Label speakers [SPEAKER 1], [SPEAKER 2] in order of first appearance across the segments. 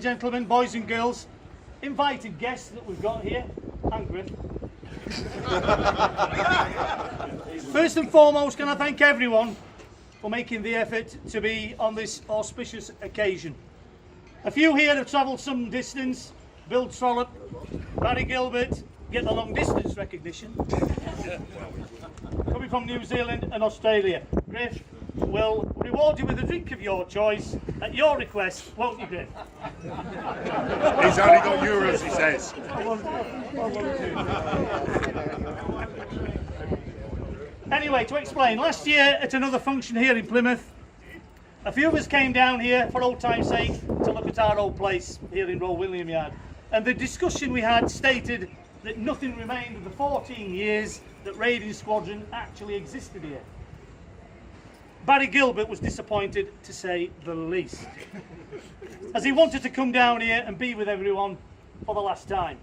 [SPEAKER 1] gentlemen, boys and girls, invited guests that we've got here, and Griff. First and foremost, can I thank everyone for making the effort to be on this auspicious occasion. A few here have travelled some distance. Bill Trollope, Barry Gilbert, get the long distance recognition. Coming from New Zealand and Australia. Griff will reward you with a drink of your choice at your request, won't you, Griff?
[SPEAKER 2] He's only got euros, he says.
[SPEAKER 1] Anyway, to explain, last year at another function here in Plymouth, a few of us came down here for old time's sake to look at our old place here in Royal William Yard. And the discussion we had stated that nothing remained of the 14 years that Raiding Squadron actually existed here. Barry Gilbert was disappointed, to say the least, as he wanted to come down here and be with everyone for the last time.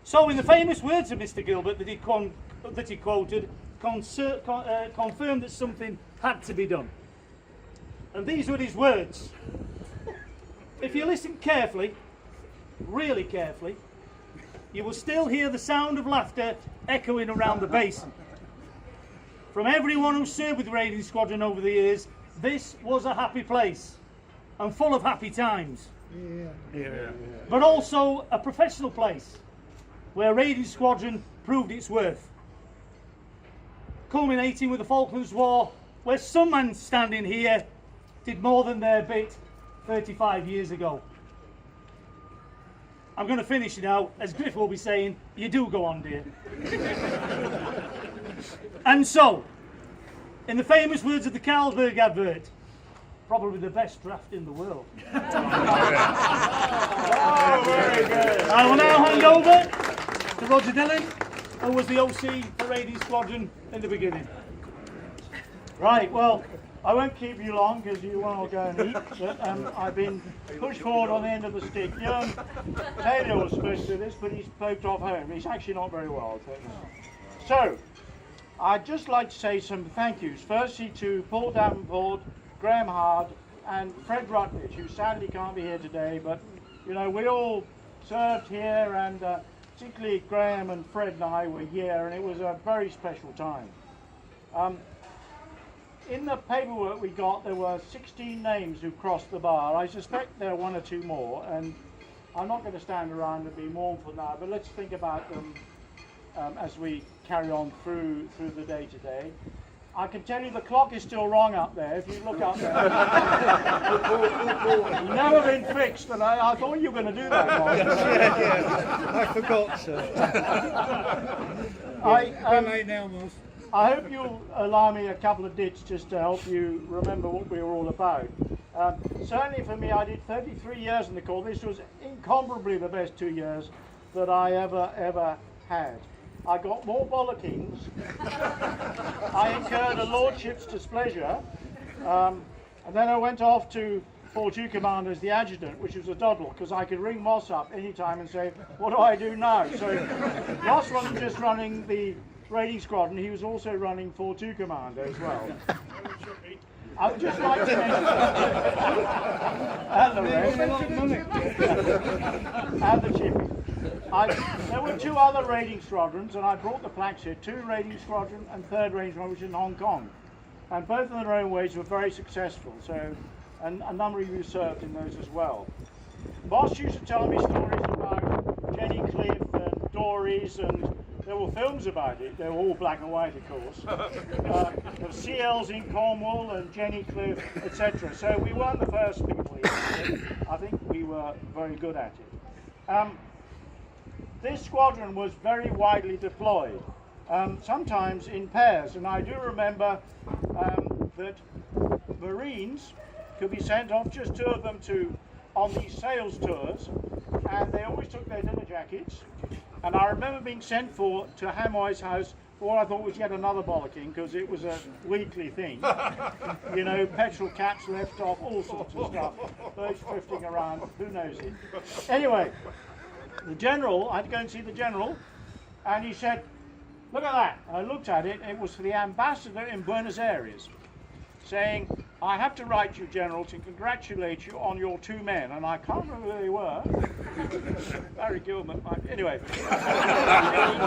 [SPEAKER 1] So in the famous words of Mr. Gilbert that he quoted, confirmed that something had to be done. And these were his words. If you listen carefully, really carefully, you will still hear the sound of laughter echoing around the basin. From everyone who served with Raiding Squadron over the years, this was a happy place and full of happy times. But also a professional place where Raiding Squadron proved its worth. Culminating with the Falklands War, where some man standing here did more than their bit 35 years ago. I'm going to finish now, as Griff will be saying, you do go on, dear. And so, in the famous words of the Carlsberg advert, probably the best draft in the world.
[SPEAKER 2] Oh, very good.
[SPEAKER 1] I will now hand over to Roger Dillon, who was the OC for Raiding Squadron in the beginning.
[SPEAKER 3] Right, well, I won't keep you long because you want to go and eat, but I've been pushed forward on the end of the stick. David was supposed to do this, but he's poked off home. He's actually not very well. So, I'd just like to say some thank yous. Firstly to Paul Davenport, Graham Hard, and Fred Rutledge, who sadly can't be here today, but, you know, we all served here, and particularly Graham and Fred and I were here, and it was a very special time. In the paperwork we got, there were 16 names who crossed the bar. I suspect there are one or two more, and I'm not going to stand around and be mournful now, but let's think about them as we carry on through the day today. I can tell you the clock is still wrong up there, if you look up there. It's never been fixed, and I thought you were going to do that, Mark.
[SPEAKER 4] Yeah. I forgot, sir.
[SPEAKER 3] I hope you'll allow me a couple of dits just to help you remember what we were all about. Certainly for me, I did 33 years in the Corps. This was incomparably the best 2 years that I ever had. I got more bollockings. I incurred a lordship's displeasure. And then I went off to Fort 2 Commander as the adjutant, which was a doddle, because I could ring Moss up any time and say, what do I do now? So Moss wasn't just running the Raiding Squadron, he was also running Fort 2 Commander as well. I would just like to mention and the rest, and the chipping. There were two other Raiding Squadrons, and I brought the plaques here, 2 Raiding Squadron and 3rd Raiding Squadron, which is in Hong Kong. And both in their own ways were very successful, so, and a number of you served in those as well. Boss used to tell me stories about Jenny Cliff and Dories, and there were films about it. They were all black and white, of course. There were CLs in Cornwall and Jenny Cliff, etc. So we weren't the first people here. I think we were very good at it. This squadron was very widely deployed, sometimes in pairs. And I do remember that Marines could be sent off, just 2 of them, on these sales tours, and they always took their dinner jackets. And I remember being sent to Hamoy's house for what I thought was yet another bollocking, because it was a weekly thing. You know, petrol caps left off, all sorts of stuff, birds drifting around, who knows it. Anyway, the general, I had to go and see the general, and he said, look at that. I looked at it, it was for the ambassador in Buenos Aires. saying, I have to write you, General, to congratulate you on your 2 men. And I can't remember who they were. Barry Gilman. Anyway, he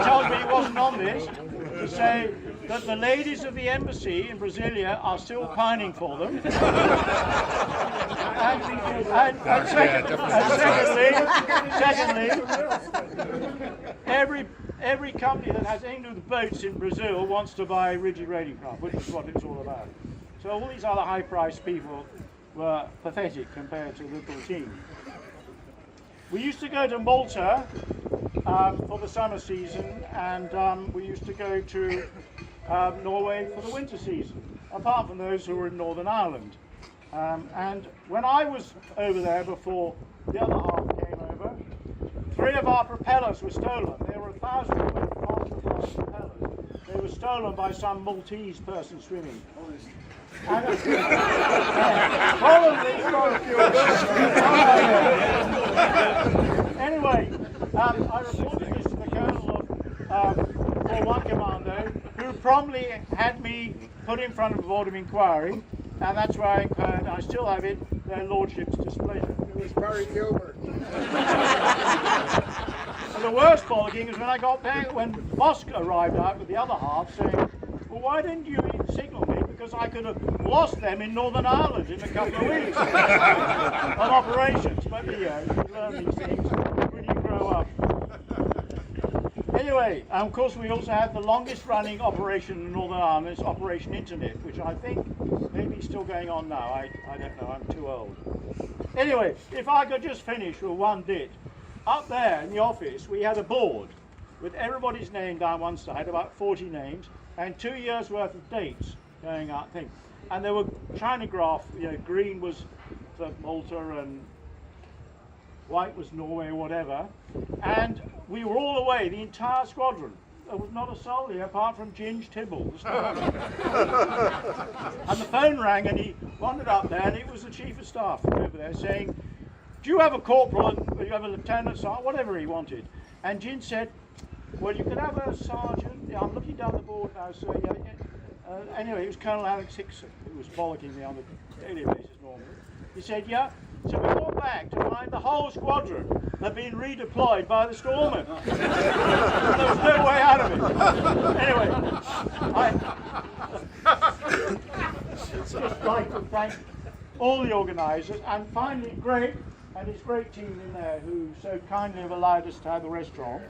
[SPEAKER 3] told me he wasn't on this, to say that the ladies of the embassy in Brasilia are still pining for them. Secondly, every company that has any of the boats in Brazil wants to buy rigid raiding craft, which is what it's all about. So all these other high-priced people were pathetic compared to the little team. We used to go to Malta for the summer season, and we used to go to Norway for the winter season, apart from those who were in Northern Ireland. And when I was over there before the other half came over, 3 of our propellers were stolen. There were 1,000 propellers. They were stolen by some Maltese person swimming. And, anyway, I reported this to the Colonel of 4-1 Commando, who promptly had me put in front of a board of inquiry, and that's where I incurred, I still have it, their lordship's displeasure.
[SPEAKER 2] It was Barry Gilbert.
[SPEAKER 3] And the worst bollocking is when I got back, when Bosk arrived out with the other half, saying, well, why didn't you signal me? Because I could have lost them in Northern Ireland in a couple of weeks on operations. But you learn these things when you grow up. Anyway, of course we also had the longest running operation in Northern Ireland, is Operation Internet, which I think may be still going on now. I don't know, I'm too old. Anyway, if I could just finish with one bit. Up there in the office we had a board with everybody's name down one side, about 40 names, and 2 years worth of dates going out thing. And there were Chinograph, green was for Malta and white was Norway or whatever. And we were all away, the entire squadron. There was not a soul here apart from Ginge Tibbles. And the phone rang and he wandered up there, and it was the Chief of Staff from over there saying, do you have a corporal and do you have a lieutenant, sergeant, whatever he wanted. And Ginge said, well, you could have a sergeant. Yeah, I'm looking down the board now, so yeah. Anyway, it was Colonel Alex Hickson who was bollocking me on a daily basis normally. He said, yeah. So we got back to find the whole squadron had been redeployed by the Stormen. There was no way out of it. Anyway, I'd just like to thank all the organisers, and finally Greg and his great team in there who so kindly have allowed us to have the restaurant.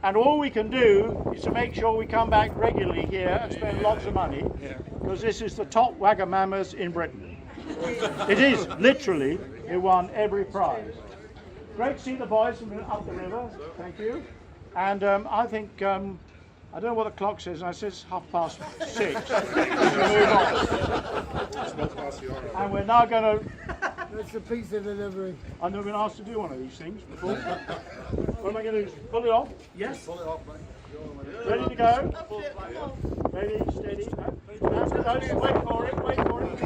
[SPEAKER 3] And all we can do is to make sure we come back regularly here and spend lots of money, because this is the top Wagamamas in Britain. It is, literally. It won every prize. Great to see the boys from up the river, thank you. And I think, I don't know what the clock says, and it says 6:30. And we're now going to...
[SPEAKER 4] That's a pizza delivery.
[SPEAKER 3] I've never been asked to do one of these things before. What am I going to do? Pull it off? Yes. Pull it off, mate. Ready to go? Ready, steady. Wait for it, wait for it.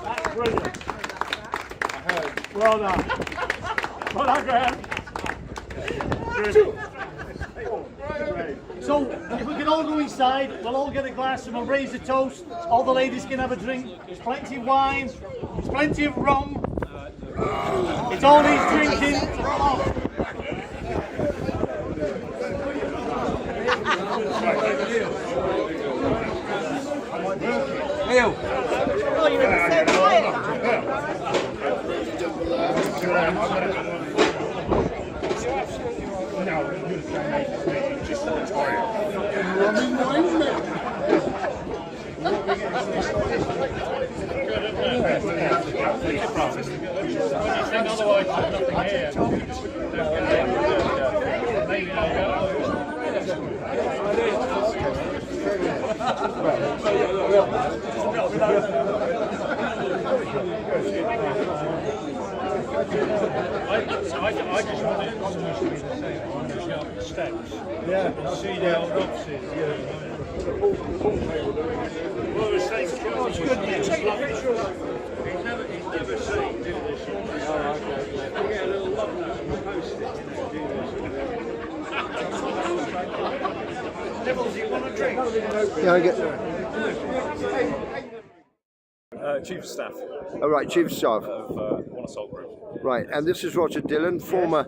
[SPEAKER 3] That's brilliant. Well done. Well done, Graham.
[SPEAKER 1] So, if we can all go inside, we'll all get a glass and we'll raise a toast. All the ladies can have a drink. There's plenty of wine, there's plenty of rum. It's all needs drinking.
[SPEAKER 5] Neil.
[SPEAKER 6] Oh, you're so quiet.
[SPEAKER 3] I just wanted to steps. Yeah. See the old offices. Well, the same choice. It's good. He's never seen do this. You get a little love post it, do this. Nibbles, you want to
[SPEAKER 5] Yeah, I get.
[SPEAKER 7] Chief of Staff
[SPEAKER 5] Oh, right, Chief of Staff.
[SPEAKER 7] of One Assault Group.
[SPEAKER 5] Right, and this is Roger Dillon, former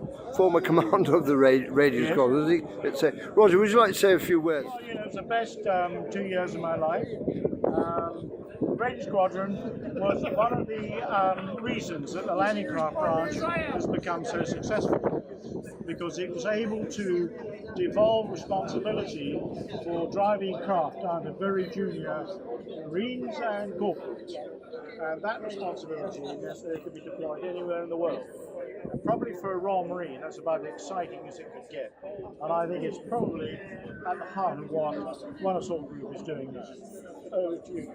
[SPEAKER 5] commander of the Raiding Squadron. Is he? Roger, would you like to say a few words?
[SPEAKER 3] Well, you know, it's the best 2 years of my life. Raiding Squadron was one of the reasons that the landing craft branch has become so successful, because it was able to devolve responsibility for driving craft down to very junior Marines and corporals. And that responsibility means that it could be deployed anywhere in the world. And probably for a Royal Marine, that's about as exciting as it could get. And I think it's probably at the heart of what One Assault Group is doing now. Over to you.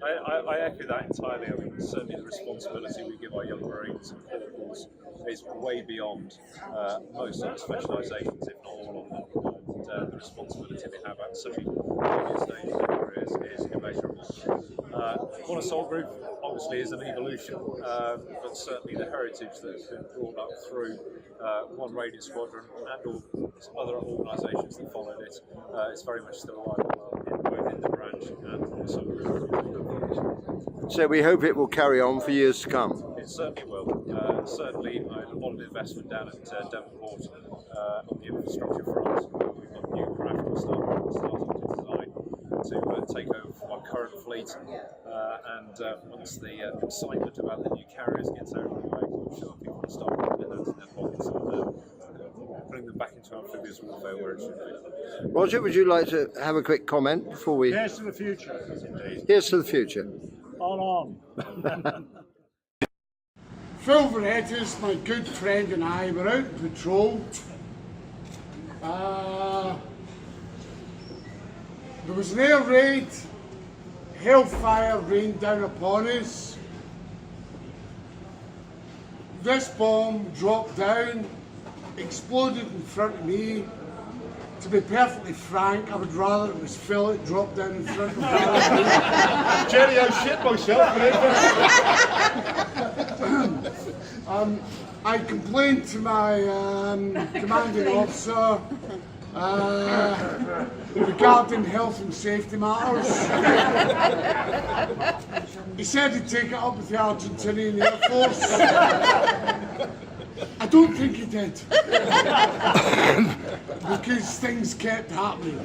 [SPEAKER 7] I echo that entirely. I mean, certainly the responsibility we give our young Marines and corporals is way beyond most other specialisations, if not all of them. And the responsibility they have at such a early stage in their careers is immeasurable. One Assault Group obviously is an evolution, but certainly the heritage that's been brought up through One Raiding Squadron and all other organisations that followed it is very much still alive and well, both in the branch and One Assault Group.
[SPEAKER 5] So we hope it will carry on for years to come.
[SPEAKER 7] It certainly will. Certainly a lot of investment down at Devonport on the infrastructure front. We've got new craft we're starting to design to take over from our current fleet, and once the excitement about the new carriers gets out of the way, I'm sure people will start putting their hands in their pockets and putting them back into amphibious warfare where it should be.
[SPEAKER 5] Roger, would you like to have a quick comment before we...
[SPEAKER 3] Here's to the future.
[SPEAKER 5] Here's to the future.
[SPEAKER 3] On.
[SPEAKER 4] Phil Varettis, my good friend, and I were out patrol. There was an air raid, hellfire rained down upon us. This bomb dropped down, exploded in front of me. To be perfectly frank, I would rather it was Phil that dropped down in front of me.
[SPEAKER 2] Jerry, I shit myself.
[SPEAKER 4] I complained to my commanding officer regarding health and safety matters. He said he'd take it up with the Argentinian Air Force. I don't think he did, because things kept happening.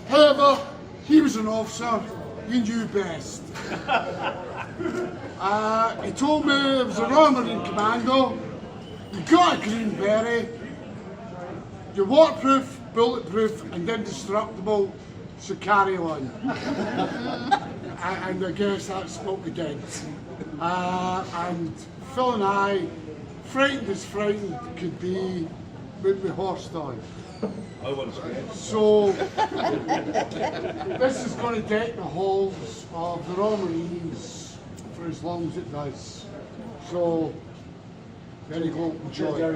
[SPEAKER 4] However, he was an officer, he knew best. He told me there was a Royal Marine Commando, you got a green beret, you're waterproof, bulletproof and indestructible, so carry on. And I guess that's what we did. And Phil and I, frightened as frightened could be, went we horsed on. So this is going to deck the halls of the Royal Marines for as long as it does. So there you go, enjoy.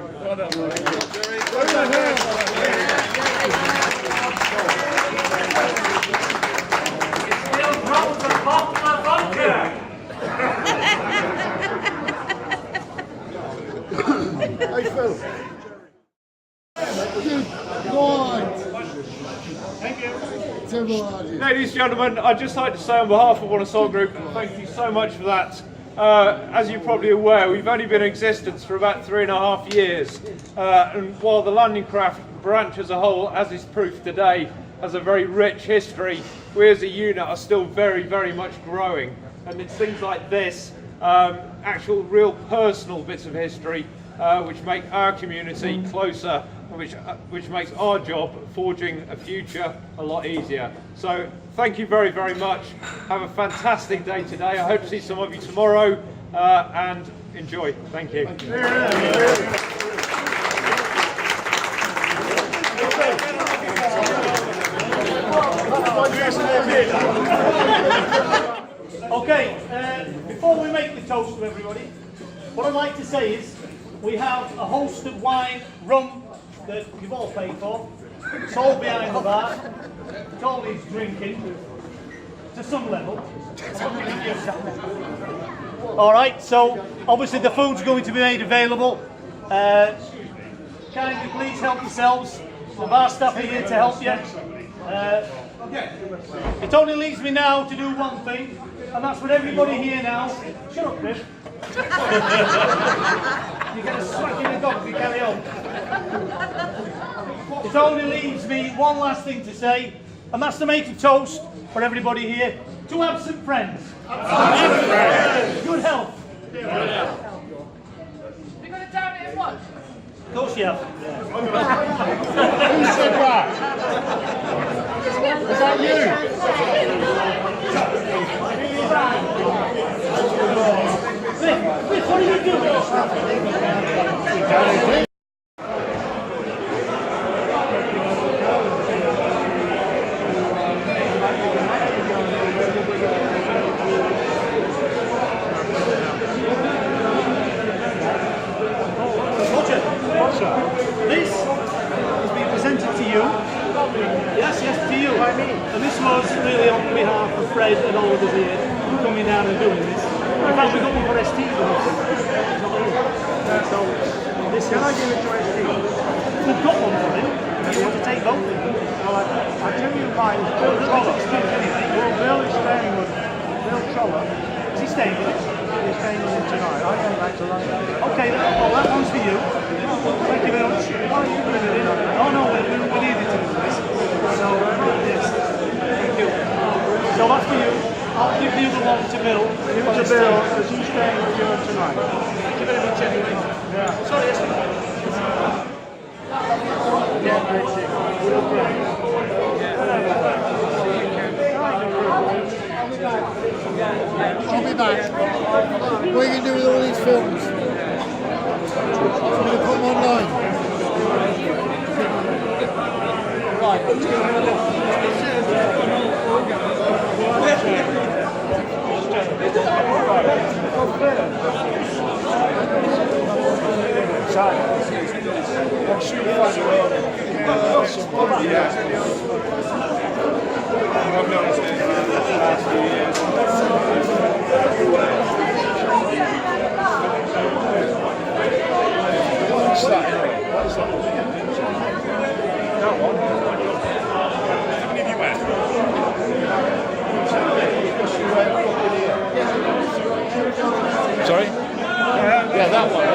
[SPEAKER 5] Hey Phil.
[SPEAKER 8] Ladies and gentlemen, I'd just like to say on behalf of One Assault Group, thank you so much for that. As you're probably aware, we've only been in existence for about 3.5 years, and while the landing craft branch as a whole, as is proof today, has a very rich history, we as a unit are still very, very much growing. And it's things like this, actual real personal bits of history, which make our community closer, which makes our job forging a future a lot easier. So thank you very, very much. Have a fantastic day today. I hope to see some of you tomorrow, and enjoy. Thank you.
[SPEAKER 1] Okay, before we make the toast to everybody, what I'd like to say is we have a host of wine, rum, that you've all paid for. It's all behind the bar. It's all he's drinking, to some level. Alright, so obviously the food's going to be made available. kindly please help yourselves. The bar staff are here to help you. It only leaves me now to do one thing, and that's for everybody here now. Shut up, Chris. You get a smack in the dog if you carry on. It only leaves me one last thing to say, and that's to make a toast for everybody here to absent friends. Good health.
[SPEAKER 6] We're going to down it at once.
[SPEAKER 1] Of course you have.
[SPEAKER 2] Who said that? Is that you?
[SPEAKER 1] Chris, what are you doing? This has been presented to you. Yes, to you. And this was really on behalf of Fred and all of us here coming down and doing this. In fact, we got one for ST with us. So this can I give it to ST? We've got one for him. You want to take both of them?
[SPEAKER 3] Well, I tell you mine, Bill Troller. Well, Bill is staying with Bill Troller.
[SPEAKER 1] Is he staying with us?
[SPEAKER 3] He's staying with him tonight. I came back to London.
[SPEAKER 1] Okay, well that one's for you. Thank you very much. Oh, you put it in. Oh no, we needed to do this. So, yes. Thank you. So that's for you. I'll give the other one to Bill.
[SPEAKER 3] Give it to Bill, because he's staying with you tonight.
[SPEAKER 1] Thank you very much anyway.
[SPEAKER 3] Yeah.
[SPEAKER 1] Sorry, yes.
[SPEAKER 3] Yeah, Richie.
[SPEAKER 4] I'll be back. What are you going to do with all these films? I'm going to put them online. Right, let's go have a look.
[SPEAKER 2] I've noticed it the last few years. What's that anyway? What is that? That one? How many have you had? Sorry? Yeah, that one.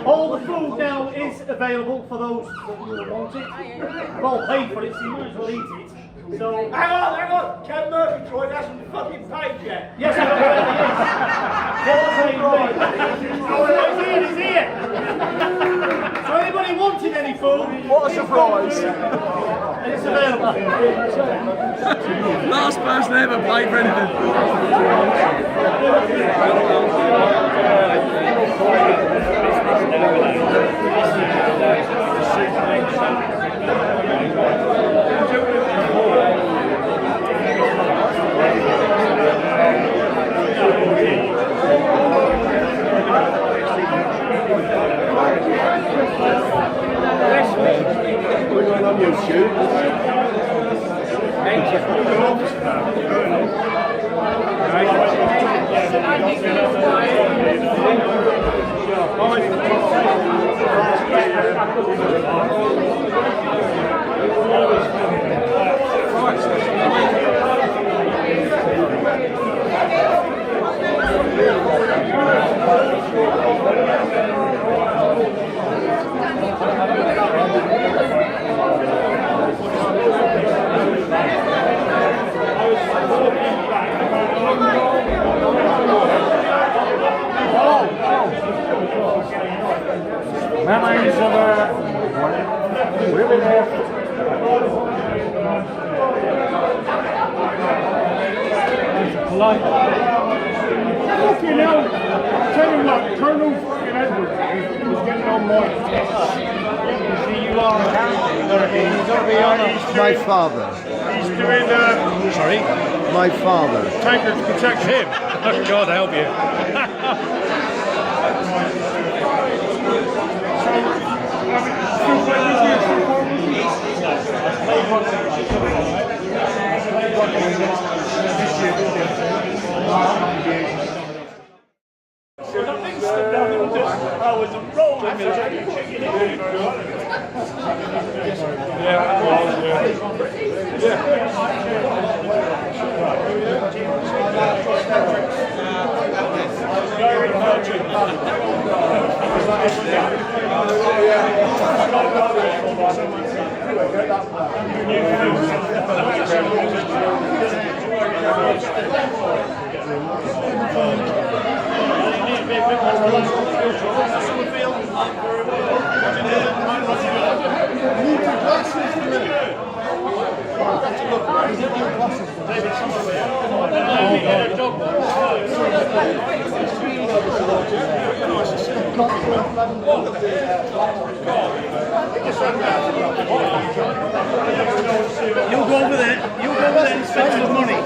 [SPEAKER 1] All the food now is available for those that want it. We've all paid for it, so you might as well eat it. So,
[SPEAKER 9] Hang on! Ken Murgatroyd hasn't fucking paid yet.
[SPEAKER 1] yes, he's here. So anybody wanted any food?
[SPEAKER 9] What a surprise!
[SPEAKER 1] It's available.
[SPEAKER 9] Last person ever paid for anything. Memories of really polite. Fucking hell, I'll tell you what, Colonel fucking Edwards was getting on my see, you are a character, you've got to be on
[SPEAKER 5] My father.
[SPEAKER 9] He's doing, sorry?
[SPEAKER 5] My father.
[SPEAKER 9] Tanker to protect him. God help you.
[SPEAKER 1] I was rolling me like a chicken. You'll go over there. You'll go over there and spend some money.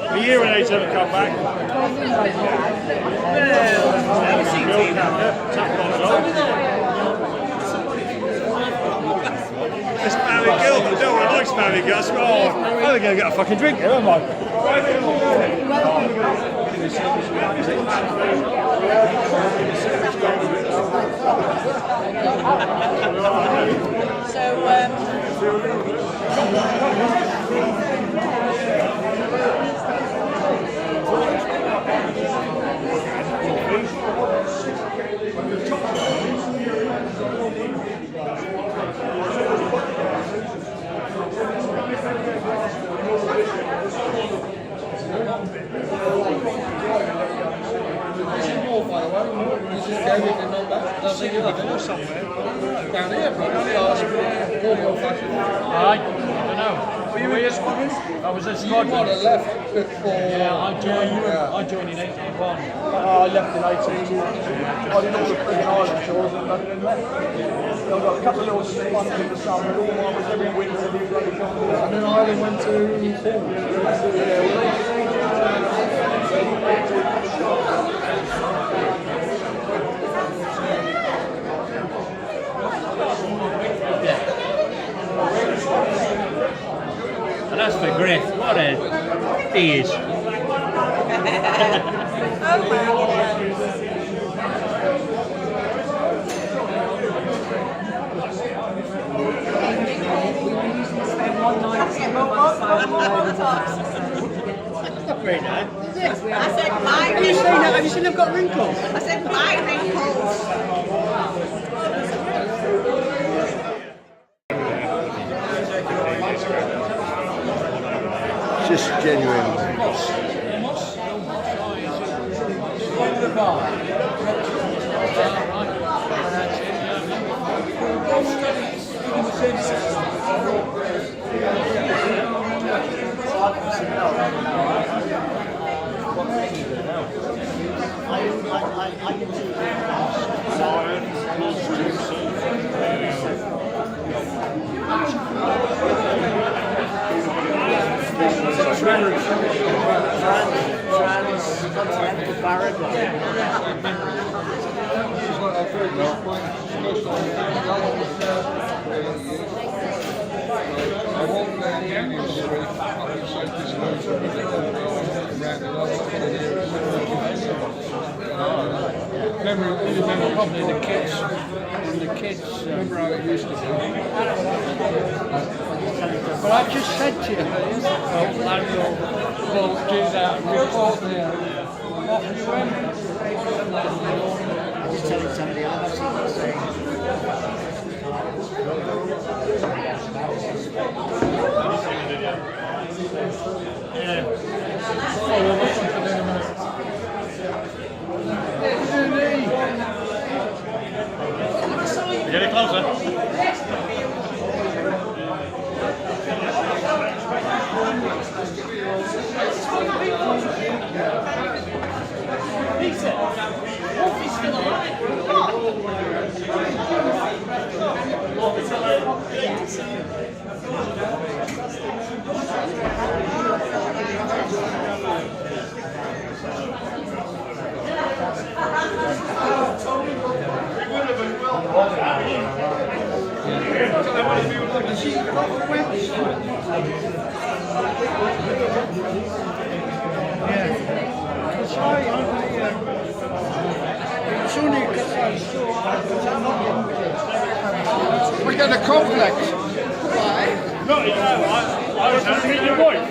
[SPEAKER 9] A year and 8 haven't come back. This married girl, but no one likes married girls. Oh, I'm going to get a fucking drink here, am I? I was a squadron. You would have left before. Yeah, I joined in 81. I left in 18. I did all the friggin' island tours and nothing left. I got a couple of little stunts in the summer, all I was every winter, and then I went to
[SPEAKER 10] And that's for Griff. What a he is. Very nice.
[SPEAKER 6] I said my wrinkles.
[SPEAKER 10] Have you seen I've got wrinkles?
[SPEAKER 6] I said my wrinkles.
[SPEAKER 5] Just genuine.
[SPEAKER 3] Transcontinental
[SPEAKER 9] Remember probably the kids. Remember how it used to be. But I just said to you, Falkland will do that report there. What are you in?
[SPEAKER 3] I was telling somebody else.
[SPEAKER 10] Get it closer.
[SPEAKER 4] We get a complex.
[SPEAKER 2] No, you know, I was handing your wife.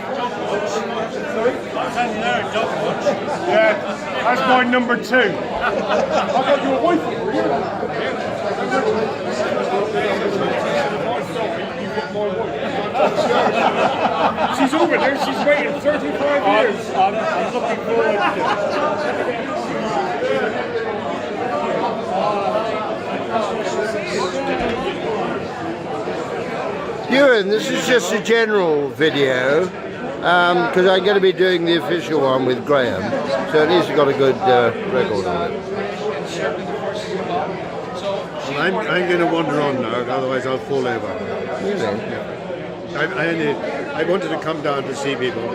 [SPEAKER 2] Sorry? I was handing her a dog watch. Yeah, that's my number 2. I got your wife. She's over there, she's waiting 35 years.
[SPEAKER 3] I'm looking forward to it.
[SPEAKER 5] Ewan, this is just a general video because I'm going to be doing the official one with Graham, so at least we've got a good record on it.
[SPEAKER 2] Well, I'm going to wander on now, otherwise I'll fall over.
[SPEAKER 5] Really?
[SPEAKER 2] I wanted to come down to see people.